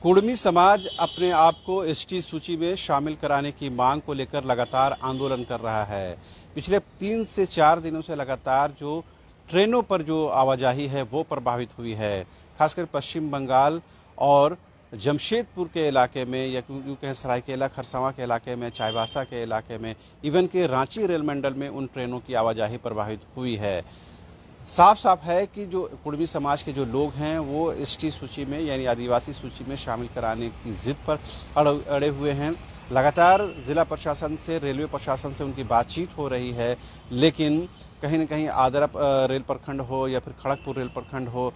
कुड़मी समाज अपने आप को एसटी सूची में शामिल कराने की मांग को लेकर लगातार आंदोलन कर रहा है। पिछले 3 से 4 दिनों से लगातार जो ट्रेनों पर जो आवाजाही है वो प्रभावित हुई है। खासकर पश्चिम बंगाल और जमशेदपुर के इलाके में या यूँ कहें सरायकेला खरसावां के इलाके में, चाईबासा के इलाके में, इवन के रांची रेल मंडल में उन ट्रेनों की आवाजाही प्रभावित हुई है। साफ साफ है कि जो कुड़मी समाज के जो लोग हैं वो एसटी सूची में यानी आदिवासी सूची में शामिल कराने की जिद पर अड़े हुए हैं। लगातार जिला प्रशासन से, रेलवे प्रशासन से उनकी बातचीत हो रही है, लेकिन कहीं न कहीं आदरा रेल प्रखंड हो या फिर खड़गपुर रेल प्रखंड हो,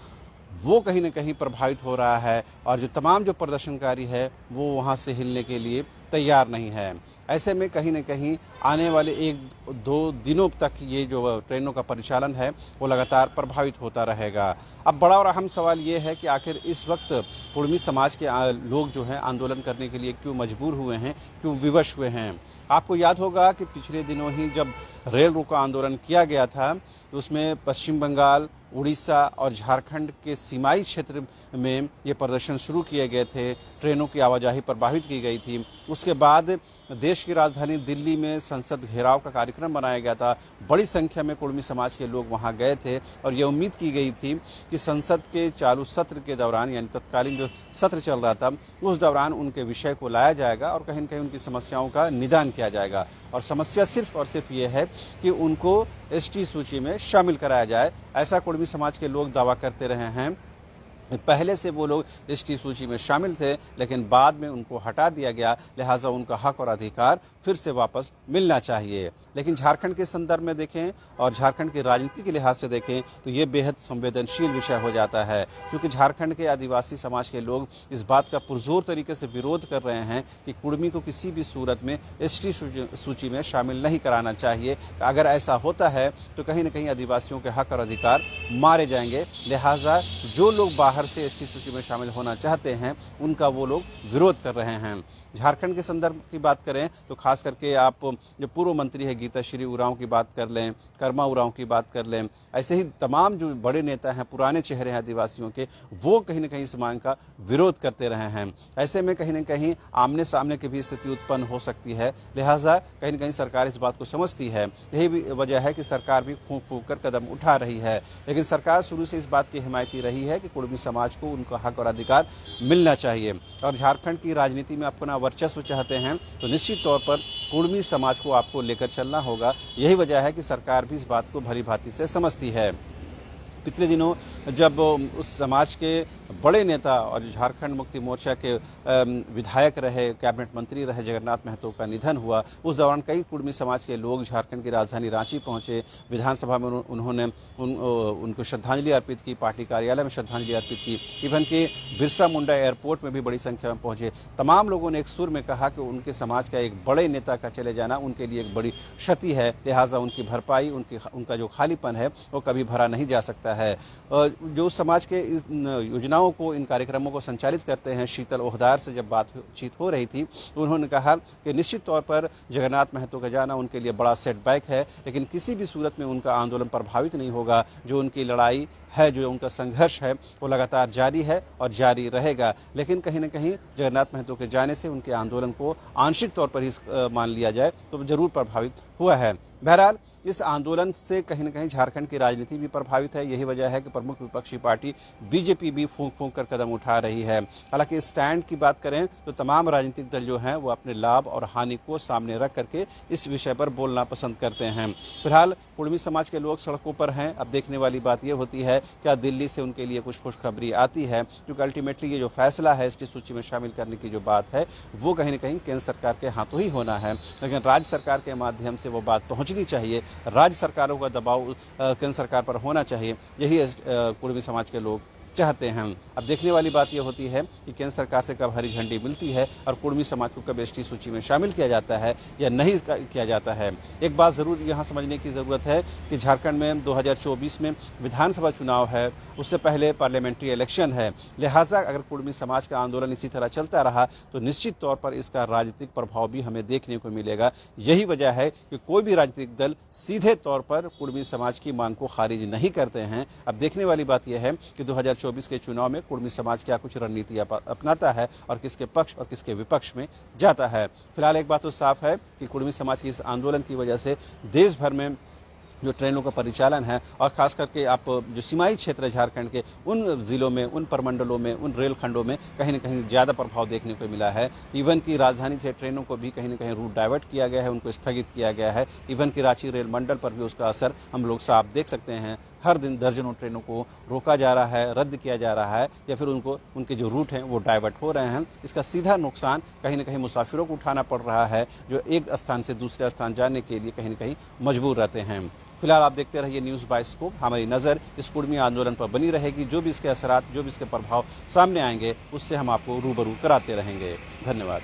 वो कहीं न कहीं प्रभावित हो रहा है और जो तमाम जो प्रदर्शनकारी है वो वहाँ से हिलने के लिए तैयार नहीं है। ऐसे में कहीं न कहीं आने वाले 1-2 दिनों तक ये जो ट्रेनों का परिचालन है वो लगातार प्रभावित होता रहेगा। अब बड़ा और अहम सवाल ये है कि आखिर इस वक्त कुड़मी समाज के लोग जो हैं आंदोलन करने के लिए क्यों मजबूर हुए हैं, क्यों विवश हुए हैं। आपको याद होगा कि पिछले दिनों ही जब रेल रोको आंदोलन किया गया था तो उसमें पश्चिम बंगाल, उड़ीसा और झारखंड के सीमाई क्षेत्र में ये प्रदर्शन शुरू किए गए थे, ट्रेनों की आवाजाही प्रभावित की गई थी। उसके बाद देश की राजधानी दिल्ली में संसद घेराव का कार्यक्रम बनाया गया था। बड़ी संख्या में कुड़मी समाज के लोग वहां गए थे और ये उम्मीद की गई थी कि संसद के चालू सत्र के दौरान यानी तत्कालीन जो सत्र चल रहा था उस दौरान उनके विषय को लाया जाएगा और कहीं न कहीं उनकी समस्याओं का निदान किया जाएगा। और समस्या सिर्फ और सिर्फ ये है कि उनको एसटी सूची में शामिल कराया जाए, ऐसा कुड़मी समाज के लोग दावा करते रहे हैं। पहले से वो लोग एसटी सूची में शामिल थे लेकिन बाद में उनको हटा दिया गया, लिहाजा उनका हक और अधिकार फिर से वापस मिलना चाहिए। लेकिन झारखंड के संदर्भ में देखें और झारखंड की राजनीति के लिहाज से देखें तो ये बेहद संवेदनशील विषय हो जाता है, क्योंकि झारखंड के आदिवासी समाज के लोग इस बात का पुरजोर तरीके से विरोध कर रहे हैं कि कुड़मी को किसी भी सूरत में एसटी सूची में शामिल नहीं कराना चाहिए। अगर ऐसा होता है तो कहीं न कहीं आदिवासियों के हक और अधिकार मारे जाएंगे। लिहाजा जो लोग बाहर से एसटी सूची में शामिल होना चाहते हैं उनका वो लोग विरोध कर रहे हैं। झारखंड के संदर्भ की बात करें तो खास करके आप जो पूर्व मंत्री है गीताश्री उरांव की बात कर लें, कर्मा उरांव की बात कर लें, ऐसे ही तमाम जो बड़े नेता हैं, पुराने चेहरे हैं आदिवासियों के, वो कहीं न कहीं इस मांग का विरोध करते रहे हैं। ऐसे में कहीं न कहीं आमने सामने की भी स्थिति उत्पन्न हो सकती है। लिहाजा कहीं न कहीं सरकार इस बात को समझती है। यही भी वजह है कि सरकार भी फूंक फूंक कर कदम उठा रही है। लेकिन सरकार शुरू से इस बात की हिमायती रही है कि कुड़मी समाज को उनका हक और अधिकार मिलना चाहिए। और झारखंड की राजनीति में अपना वर्चस्व चाहते हैं तो निश्चित तौर पर कुड़मी समाज को आपको लेकर चलना होगा। यही वजह है कि सरकार भी इस बात को भली भांति से समझती है। पिछले दिनों जब उस समाज के बड़े नेता और झारखंड मुक्ति मोर्चा के विधायक रहे, कैबिनेट मंत्री रहे जगन्नाथ महतो का निधन हुआ, उस दौरान कई कुड़मी समाज के लोग झारखंड की राजधानी रांची पहुंचे। विधानसभा में उन्होंने उनको श्रद्धांजलि अर्पित की, पार्टी कार्यालय में श्रद्धांजलि अर्पित की, इवन के बिरसा मुंडा एयरपोर्ट में भी बड़ी संख्या में पहुंचे। तमाम लोगों ने एक सुर में कहा कि उनके समाज का एक बड़े नेता का चले जाना उनके लिए एक बड़ी क्षति है, लिहाजा उनकी भरपाई, उनका जो खालीपन है वो कभी भरा नहीं जा सकता है। जो समाज के इस योजनाओं को, इन कार्यक्रमों को संचालित करते हैं, शीतल ओहदार से जब बातचीत हो रही थी तो उन्होंने कहा कि निश्चित तौर पर जगन्नाथ महतो का जाना उनके लिए बड़ा सेटबैक है, लेकिन किसी भी सूरत में उनका आंदोलन प्रभावित नहीं होगा। जो उनकी लड़ाई है, जो उनका संघर्ष है वो लगातार जारी है और जारी रहेगा। लेकिन कहीं न कहीं जगन्नाथ महतो के जाने से उनके आंदोलन को आंशिक तौर पर ही मान लिया जाए तो जरूर प्रभावित हुआ है। बहरहाल इस आंदोलन से कहीं न कहीं झारखंड की राजनीति भी प्रभावित है। यही वजह है कि प्रमुख विपक्षी पार्टी बीजेपी भी फूंक फूंक कर कदम उठा रही है। हालांकि स्टैंड की बात करें तो तमाम राजनीतिक दल जो हैं वो अपने लाभ और हानि को सामने रख करके इस विषय पर बोलना पसंद करते हैं। फिलहाल कुड़मी समाज के लोग सड़कों पर हैं। अब देखने वाली बात यह होती है क्या दिल्ली से उनके लिए कुछ खुशखबरी आती है, क्योंकि अल्टीमेटली ये जो फैसला है एसटी सूची में शामिल करने की जो बात है वो कहीं न कहीं केंद्र सरकार के हाथों ही होना है। लेकिन राज्य सरकार के माध्यम से वो बात पहुँचनी चाहिए, राज्य सरकारों का दबाव केंद्र सरकार पर होना चाहिए। यही कुड़मी समाज के लोग चाहते हैं। अब देखने वाली बात यह होती है कि केंद्र सरकार से कब हरी झंडी मिलती है और कुड़मी समाज को कब एसटी सूची में शामिल किया जाता है या नहीं किया जाता है। एक बात ज़रूर यहाँ समझने की ज़रूरत है कि झारखंड में 2024 में विधानसभा चुनाव है, उससे पहले पार्लियामेंट्री इलेक्शन है। लिहाजा अगर कुड़मी समाज का आंदोलन इसी तरह चलता रहा तो निश्चित तौर पर इसका राजनीतिक प्रभाव भी हमें देखने को मिलेगा। यही वजह है कि कोई भी राजनीतिक दल सीधे तौर पर कुड़मी समाज की मांग को खारिज नहीं करते हैं। अब देखने वाली बात यह है कि 2024 2024 के चुनाव में कुर्मी समाज क्या कुछ रणनीति अपनाता है और किसके पक्ष और किसके विपक्ष में जाता है। फिलहाल एक बात तो साफ है कि कुर्मी समाज के इस आंदोलन की वजह से देश भर में जो ट्रेनों का परिचालन है और खास करके आप जो सीमाई क्षेत्र है झारखंड के उन जिलों में, उन प्रमंडलों में, उन रेल खंडों में कहीं न कहीं ज़्यादा प्रभाव देखने को मिला है। इवन की राजधानी से ट्रेनों को भी कहीं न कहीं रूट डाइवर्ट किया गया है, उनको स्थगित किया गया है। इवन की रांची रेल मंडल पर भी उसका असर हम लोग साफ देख सकते हैं। हर दिन दर्जनों ट्रेनों को रोका जा रहा है, रद्द किया जा रहा है या फिर उनके जो रूट हैं वो डाइवर्ट हो रहे हैं। इसका सीधा नुकसान कहीं न कहीं मुसाफिरों को उठाना पड़ रहा है, जो एक स्थान से दूसरे स्थान जाने के लिए कहीं न कहीं मजबूर रहते हैं। फिलहाल आप देखते रहिए न्यूज़ बाइस्कोप। हमारी नज़र इस कुर्मी आंदोलन पर बनी रहेगी। जो भी इसके असरात, जो भी इसके प्रभाव सामने आएंगे, उससे हम आपको रूबरू कराते रहेंगे। धन्यवाद।